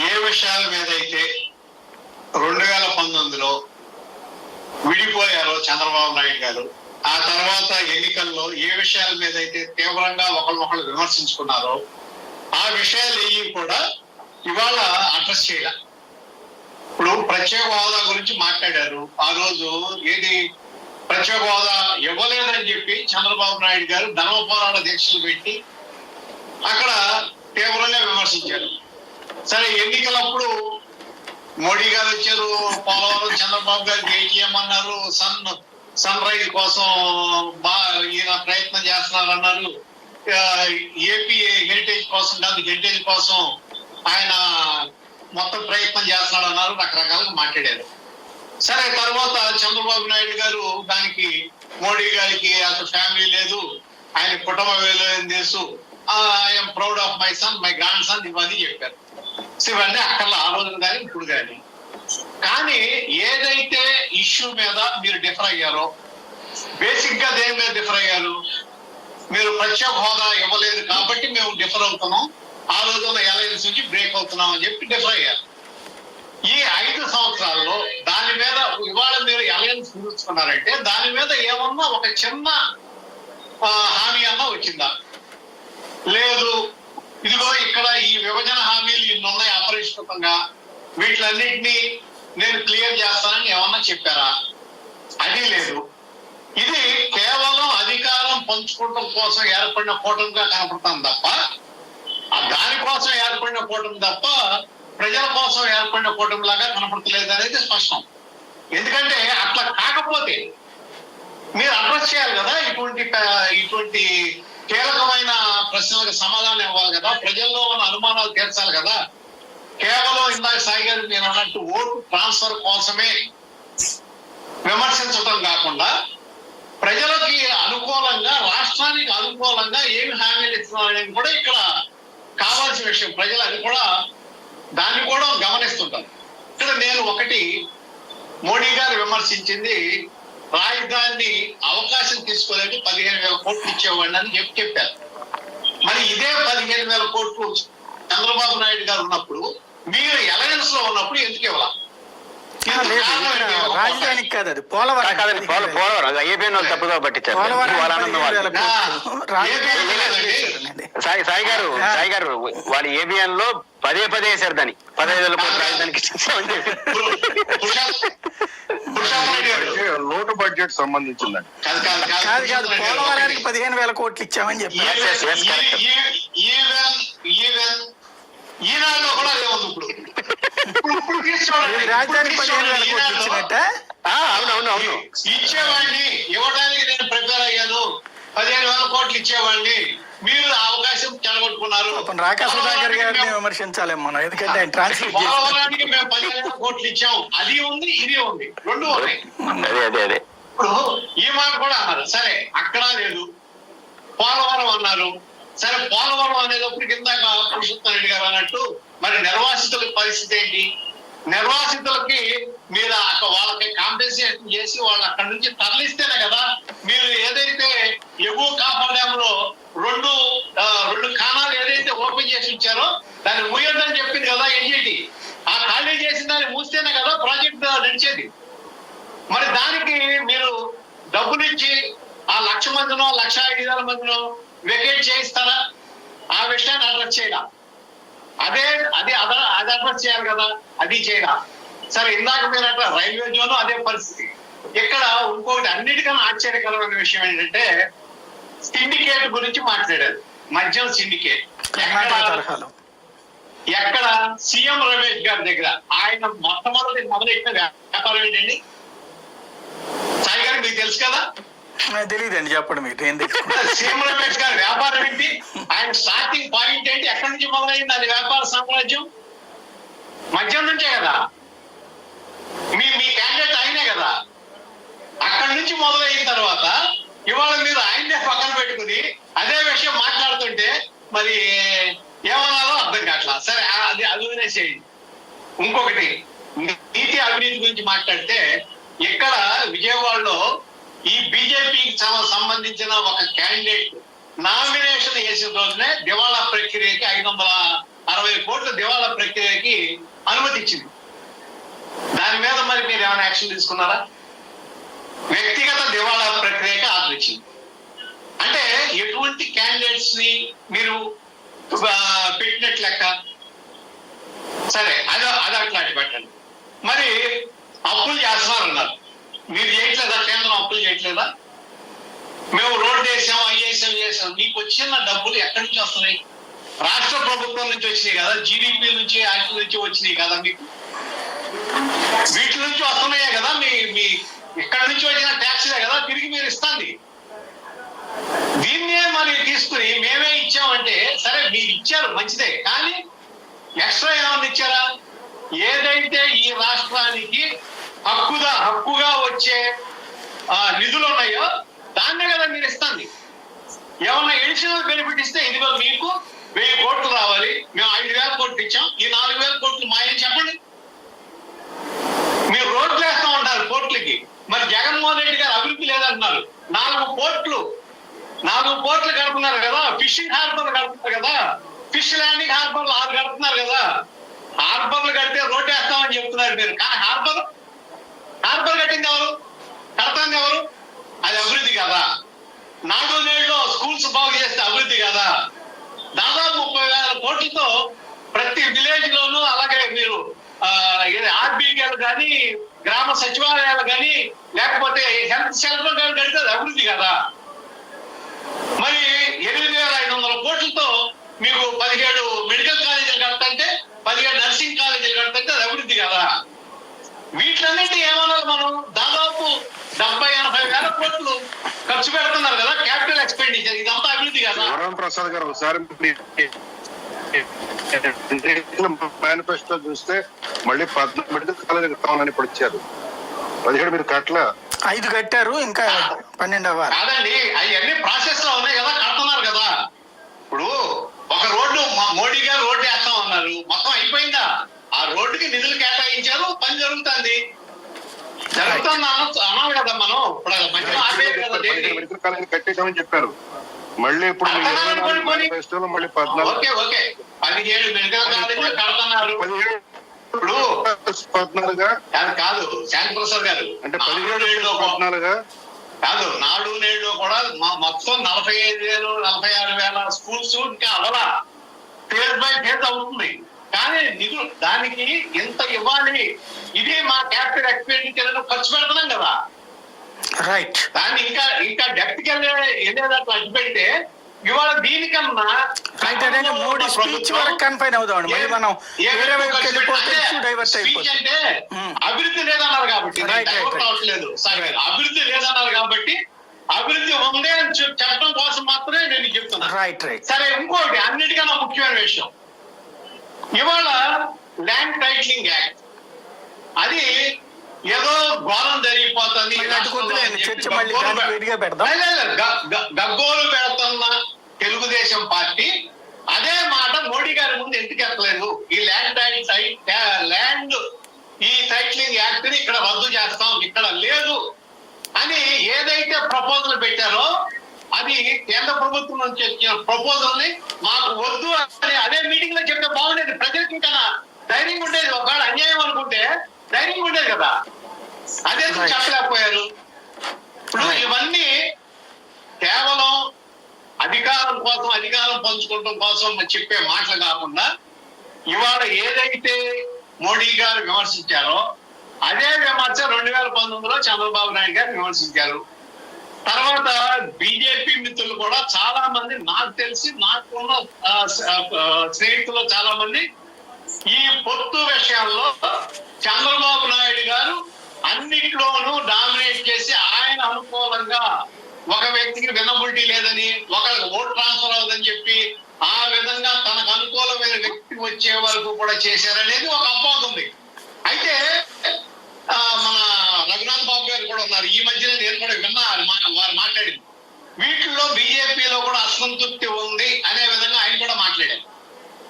ఏ విషయాల మీద అయితే 2019లో విడిపోయారో చంద్రబాబు నాయుడు గారు, ఆ తర్వాత ఎన్నికల్లో ఏ విషయాల మీద అయితే తీవ్రంగా ఒకళ్ళు విమర్శించుకున్నారో ఆ విషయాలు ఏవి కూడా ఇవాళ అడ్రస్ చేయాలి. ఇప్పుడు ప్రత్యేక హోదా గురించి మాట్లాడారు. ఆ రోజు ఏది ప్రత్యేక హోదా ఇవ్వలేదని చెప్పి చంద్రబాబు నాయుడు గారు ధర్మ పోరాట దీక్షలు పెట్టి అక్కడ తీవ్రంగా విమర్శించారు. సరే, ఎన్నికలప్పుడు మోడీ గారు వచ్చారు, పోలవరం చంద్రబాబు గారికి ఏటీఎం అన్నారు, సన్ రైజ్ కోసం ఈయన ప్రయత్నం చేస్తున్నారు అన్నారు, ఏపీ హెరిటేజ్ కోసం కాదు హెరిటేజ్ కోసం ఆయన మొత్తం ప్రయత్నం చేస్తున్నాడు అన్నారు, రకరకాలుగా మాట్లాడారు. సరే, తర్వాత చంద్రబాబు నాయుడు గారు దానికి మోడీ గారికి అసలు ఫ్యామిలీ లేదు, ఆయన కుటుంబ విలువైన తెలుసు, I'm proud of my son, my grand son, ఇవన్నీ చెప్పారు. సో ఇవన్నీ అక్కడ ఆ రోజులు కానీ ఇప్పుడు కానీ. కానీ ఏదైతే ఇష్యూ మీద మీరు డిఫర్ అయ్యారో, బేసిక్ గా దేని మీద డిఫర్ అయ్యారు? మీరు ప్రత్యేక హోదా ఇవ్వలేదు కాబట్టి మేము డిఫర్ అవుతున్నాం, ఆ రోజున అలయన్స్ నుంచి బ్రేక్ అవుతున్నాం అని చెప్పి డిఫర్ అయ్యారు. ఈ 5 సంవత్సరాల్లో దాని మీద ఇవాళ మీరు అలయన్స్ కుదుర్చుకున్నారంటే దాని మీద ఏమన్నా ఒక చిన్న హామీ అన్నా వచ్చిందా? లేదు. ఇదిగో ఇక్కడ ఈ విభజన హామీలు ఇన్ని ఉన్నాయి అపరిష్కృతంగా, వీటిలన్నింటినీ నేను క్లియర్ చేస్తానని ఏమన్నా చెప్పారా? అది లేదు. ఇది కేవలం అధికారం పంచుకోవడం కోసం ఏర్పడిన కూటమిగా కనపడుతుంది తప్ప, దానికోసం ఏర్పడిన కూటమి తప్ప ప్రజల కోసం ఏర్పడిన కూటమి లాగా కనపడతలేదు అనేది స్పష్టం. ఎందుకంటే అట్లా కాకపోతే మీరు అడ్రస్ చేయాలి కదా, ఇటువంటి కీలకమైన ప్రశ్నలకు సమాధానం ఇవ్వాలి కదా, ప్రజల్లో ఉన్న అనుమానాలు తీర్చాలి కదా. కేవలం ఇందాక సాయి గారు నేను అన్నట్టు ఓటు ట్రాన్స్ఫర్ కోసమే విమర్శించడం కాకుండా ప్రజలకి అనుకూలంగా, రాష్ట్రానికి అనుకూలంగా ఏమి హామీలు ఇస్తున్నారనేది కూడా ఇక్కడ కావాల్సిన విషయం. ప్రజలు అది కూడా దాన్ని కూడా గమనిస్తుంటారు. ఇక్కడ నేను ఒకటి, మోడీ గారు విమర్శించింది రాజధాని అవకాశం తీసుకోలేక 15,000 కోట్లు ఇచ్చేవాడిని అని చెప్పారు. మరి ఇదే 15,000 కోట్లు చంద్రబాబు నాయుడు గారు ఉన్నప్పుడు, మీరు అలయన్స్ లో ఉన్నప్పుడు ఎందుకు ఇవ్వాలి? రాజధానికి కాదు, అది పోలవరం. తప్పుగా పట్టించారు. సాయి గారు వాళ్ళ ఏబిఎన్ లో పదే వేశారు దాన్ని 15,000 కోట్ల రాజధానికి లోటు బడ్జెట్ సంబంధించిందండి. కాదు, పోలవరానికి 15,000 కోట్లు ఇచ్చామని చెప్పి ఈనాడులో కూడా అదే ఉంది. ఇప్పుడు రాజధానికి 15,000 కోట్లు ఇచ్చినట్ట? అవును ఇచ్చేవాడిని, ఇవ్వడానికి నేను ప్రిపేర్ అయ్యాను, 15,000 కోట్లు ఇచ్చేవాడిని, మీరు అవకాశం చెడగొట్టుకున్నారు. రాకా సుధాకర్ గారిని విమర్శించాలి మనం, ఎందుకంటే ఆయన ట్రాన్స్లేట్ పోలవరానికి మేము 15,000 కోట్లు ఇచ్చాము, అది ఉంది ఇది ఉంది, రెండు ఉన్నాయి. ఇప్పుడు ఈ మాట కూడా అన్నారు. సరే, అక్కడ లేదు, పోలవరం అన్నారు. సరే, పోలవరం అనేటప్పుడు కిందాక పురుషోత్తం రెడ్డి గారు అన్నట్టు మరి నిర్వాసితుల పరిస్థితి ఏంటి? నిర్వాసితులకి మీరు వాళ్ళకి కాంపెన్సేషన్ చేసి వాళ్ళు అక్కడి నుంచి తరలిస్తేనే కదా. మీరు ఏదైతే ఎగువ కాపర్ డ్యామ్ లో రెండు కాణాలు ఏదైతే ఓపెన్ చేసి ఇచ్చారో దాన్ని మూయొద్దని చెప్పింది కదా ఎన్జిటి. ఆ ఖాళీ చేసిన దాన్ని మూస్తేనే కదా ప్రాజెక్ట్ నడిచేది. మరి దానికి మీరు డబ్బులు ఇచ్చి ఆ 1,00,000 మందినో 1,05,000 మందినో వెకేట్ చేయిస్తారా? ఆ విషయాన్ని అడ్రస్ చేయడా? అది అడ్రస్ చేయాలి కదా, అది చేయడా? సరే, ఇందాక మీరు అట్లా రైల్వే జోన్ అదే పరిస్థితి. ఇక్కడ ఇంకొకటి అన్నిటికన్నా ఆశ్చర్యకరమైన విషయం ఏంటంటే సిండికేట్ గురించి మాట్లాడారు. మద్యం సిండికేట్ ఎక్కడ? సీఎం రమేష్ గారి దగ్గర. ఆయన మొదలెట్టిన వ్యాపారం ఏంటండి? సాయి గారు మీకు తెలుసు కదా? తెలియదండి, చెప్పండి మీరు. ఏం తెలుసు? సీఎం రమేష్ గారి వ్యాపారం ఏంటి? ఆయన స్టార్టింగ్ పాయింట్ ఏంటి? ఎక్కడి నుంచి మొదలైంది అది వ్యాపార సామ్రాజ్యం? మద్యం నుంచే కదా. మీ క్యాండిడేట్ ఆయనే కదా. అక్కడి నుంచి మొదలైన తర్వాత ఇవాళ మీరు ఆయన్నే పక్కన పెట్టుకుని అదే విషయం మాట్లాడుతుంటే మరి ఏమన్నారో అర్థం కావట్లా. సరే, అది వదిలేసేయండి. ఇంకొకటి, నీతి అవినీతి గురించి మాట్లాడితే ఇక్కడ విజయవాడలో ఈ బీజేపీకి సంబంధించిన ఒక క్యాండిడేట్ నామినేషన్ వేసిన రోజునే దివాళా ప్రక్రియకి 60 కోట్ల దివాళా ప్రక్రియకి అనుమతి ఇచ్చింది. దాని మీద మరి మీరు ఏమైనా యాక్షన్ తీసుకున్నారా? వ్యక్తిగత దివాళా ప్రక్రియకి ఆర్డర్ ఇచ్చింది. అంటే ఎటువంటి క్యాండిడేట్స్ ని మీరు పెట్టినట్లు లెక్క. సరే, అది అట్లాంటి పెట్టండి. మరి అప్పులు చేస్తున్నారన్నారు, మీరు చేయట్లేదా? కేంద్రం అప్పులు చేయట్లేదా? మేము రోడ్డు వేసాం, అయ్యేసాం, చేసాం. మీకు వచ్చిన డబ్బులు ఎక్కడి నుంచి వస్తున్నాయి? రాష్ట్ర ప్రభుత్వం నుంచి వచ్చినాయి కదా, జీడిపి నుంచి, యాక్ట్ నుంచి వచ్చినాయి కదా. మీకు వీటి నుంచి వస్తున్నాయే కదా, మీ ఇక్కడ నుంచి వచ్చిన ట్యాక్స్లే కదా తిరిగి మీరు ఇస్తుంది. దీన్నే మరి తీసుకుని మేమే ఇచ్చామంటే, సరే మీరు ఇచ్చారు మంచిదే, కానీ ఎక్స్ట్రా ఏమన్నా ఇచ్చారా? ఏదైతే ఈ రాష్ట్రానికి హక్కుగా వచ్చే నిధులు ఉన్నాయో దాన్నే కదా మీరు ఇస్తుంది. ఏమన్నా ఎడిషనల్ బెనిఫిట్ ఇస్తే ఇదిగో మీకు 1000 కోట్లు రావాలి, మేము 5000 కోట్లు ఇచ్చాం, ఈ 4000 కోట్లు మాయని చెప్పండి. మీరు రోడ్లు వేస్తా ఉంటారు కోట్లకి. మరి జగన్మోహన్ రెడ్డి గారు అభివృద్ధి లేదంటున్నారు. 4 పోర్ట్లు కడుతున్నారు కదా, ఫిషింగ్ హార్బర్లు కడుతున్నారు కదా, ఫిష్ ల్యాండింగ్ హార్బర్లు 6 కడుతున్నారు కదా. హార్బర్లు కడితే రోడ్డు వేస్తామని చెప్తున్నారు మీరు, కానీ హార్బర్ కట్టింది ఎవరు? కడతాంది ఎవరు? అది అభివృద్ధి కదా. నాడు నేడులో స్కూల్స్ బాగు చేస్తే అభివృద్ధి కదా. దాదాపు 30,000 కోట్లతో ప్రతి విలేజ్ లోనూ, అలాగే మీరు ఆర్బీకేలు కానీ, గ్రామ సచివాలయాలు కానీ, లేకపోతే హెల్త్ సెంటర్ కానీ కడితే అది అభివృద్ధి కదా. మరి 8,500 కోట్లతో మీకు 17 మెడికల్ కాలేజీలు కడతంటే, 17 నర్సింగ్ కాలేజీలు కడతంటే అది అభివృద్ధి కదా. వీటిలన్నింటి ఏమన్నా మనం దాదాపు 70-80 వేల కోట్లు ఖర్చు పెడుతున్నారు కదా, క్యాపిటల్ ఎక్స్పెండిచర్. ఇదంతా అభివృద్ధి కదా. వరం ప్రసాద్ గారు ఒకసారి మేనిఫెస్టో చూస్తే మళ్ళీ 14 మెడికల్ కాలేజీలు కావాలని ఇప్పుడు ఇచ్చారు. 17 మీరు కట్ల 5 కట్టారు, ఇంకా 12 అవ్వాలి. కాదండి, అవన్నీ ప్రాసెస్ లో ఉన్నాయి కదా, కడుతున్నారు కదా. ఇప్పుడు ఒక రోడ్డు మోడీ గారు రోడ్డు వేస్తాం అన్నారు, మొత్తం అయిపోయిందా? ఆ రోడ్డుకి నిధులు కేటాయించారు, పని జరుగుతుంది అనాలి కదా. మనం ఇప్పుడు మధ్యలో ఆపేది కదా. మెడికల్ కాలేజీ కట్టేసామని చెప్పారు. మళ్ళీ ఇప్పుడు మేనిఫెస్టోలో మళ్ళీ 14 ఓకే 17 మెడికల్ కాలేజీలు కడుతున్నారు. ఇప్పుడు 14గా కాదు శాంతి ప్రసాద్ గారు, అంటే 17-14గా కాదు, నాడు నేడులో కూడా మొత్తం 45,000-46,000 స్కూల్స్ ఇంకా అవలా ఫేజ్ బై ఫేజ్ అవుతుంది. కానీ నిధులు దానికి ఎంత ఇవ్వాలి, ఇదే మా క్యాపిటల్ ఎక్స్పెండిచర్ ఖర్చు పెడుతున్నాం కదా. రైట్. దాన్ని ఇంకా డెప్త్కి వెళ్ళేటట్లు అడ్డు పెడితే ఇవాళ దీనికన్నా మోడీ స్పీచ్ వరకు కన్ఫైన్ అవుదాం. మళ్ళీ మనం వేరే వైపు వెళ్ళిపోతే డైవర్ట్ అయిపోతుంది. అంటే అభివృద్ధి లేదన్నారు కాబట్టి, అభివృద్ధి లేదన్నారు కాబట్టి అభివృద్ధి ఉంది అని చెప్పడం కోసం మాత్రమే నేను చెప్తున్నా. రైట్. సరే, ఇంకోటి అన్నిటికన్నా ముఖ్యమైన విషయం, ఇవాళ ల్యాండ్ టైటిలింగ్ యాక్ట్ అది ఏదో ఘోరం జరిగిపోతుంది, గగ్గోలు పెడుతున్న తెలుగుదేశం పార్టీ అదే మాట మోడీ గారి ముందు ఎందుకు ఎత్తలేదు? ఈ ల్యాండ్ ఈ టైటిలింగ్ యాక్ట్ ని ఇక్కడ రద్దు చేస్తాం, ఇక్కడ లేదు అని ఏదైతే ప్రపోజల్ పెట్టారో అది కేంద్ర ప్రభుత్వం నుంచి వచ్చిన ప్రపోజల్ ని మాకు వద్దు అని అదే మీటింగ్ లో చెప్తే బాగుండేది. ప్రజలకి ఇంకా ధైర్యం ఉండేది. ఒకవేళ అన్యాయం అనుకుంటే ధైర్యం ఉండేది కదా. అదే చెప్పలేకపోయారు. ఇప్పుడు ఇవన్నీ కేవలం అధికారం కోసం, అధికారం పంచుకోవడం కోసం చెప్పే మాటలు కాకుండా, ఇవాళ ఏదైతే మోడీ గారు విమర్శించారో అదే విమర్శ 2019లో చంద్రబాబు నాయుడు గారు విమర్శించారు. తర్వాత బీజేపీ మిత్రులు కూడా చాలా మంది, నాకు తెలిసి నాకున్న స్నేహితులు చాలా మంది ఈ పొత్తు విషయాల్లో చంద్రబాబు నాయుడు గారు అన్నిట్లోనూ డామినేట్ చేసి ఆయన అనుకూలంగా ఒక వ్యక్తికి వినబుల్టీ లేదని, ఒకరికి ఓట్ ట్రాన్స్ఫర్ అవుదని చెప్పి ఆ విధంగా తనకు అనుకూలమైన వ్యక్తి వచ్చే వరకు కూడా చేశారనేది ఒక అపోహ ఉంది. అయితే మన రఘునాథ్ బాబు గారు కూడా ఉన్నారు, ఈ మధ్యన నేను కూడా విన్నా వారు మాట్లాడింది. వీటిల్లో బీజేపీలో కూడా అసంతృప్తి ఉంది అనే విధంగా ఆయన కూడా మాట్లాడారు.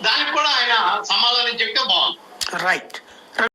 దానికి కూడా ఆయన సమాధానం చెప్తే బాగుంది. రైట్.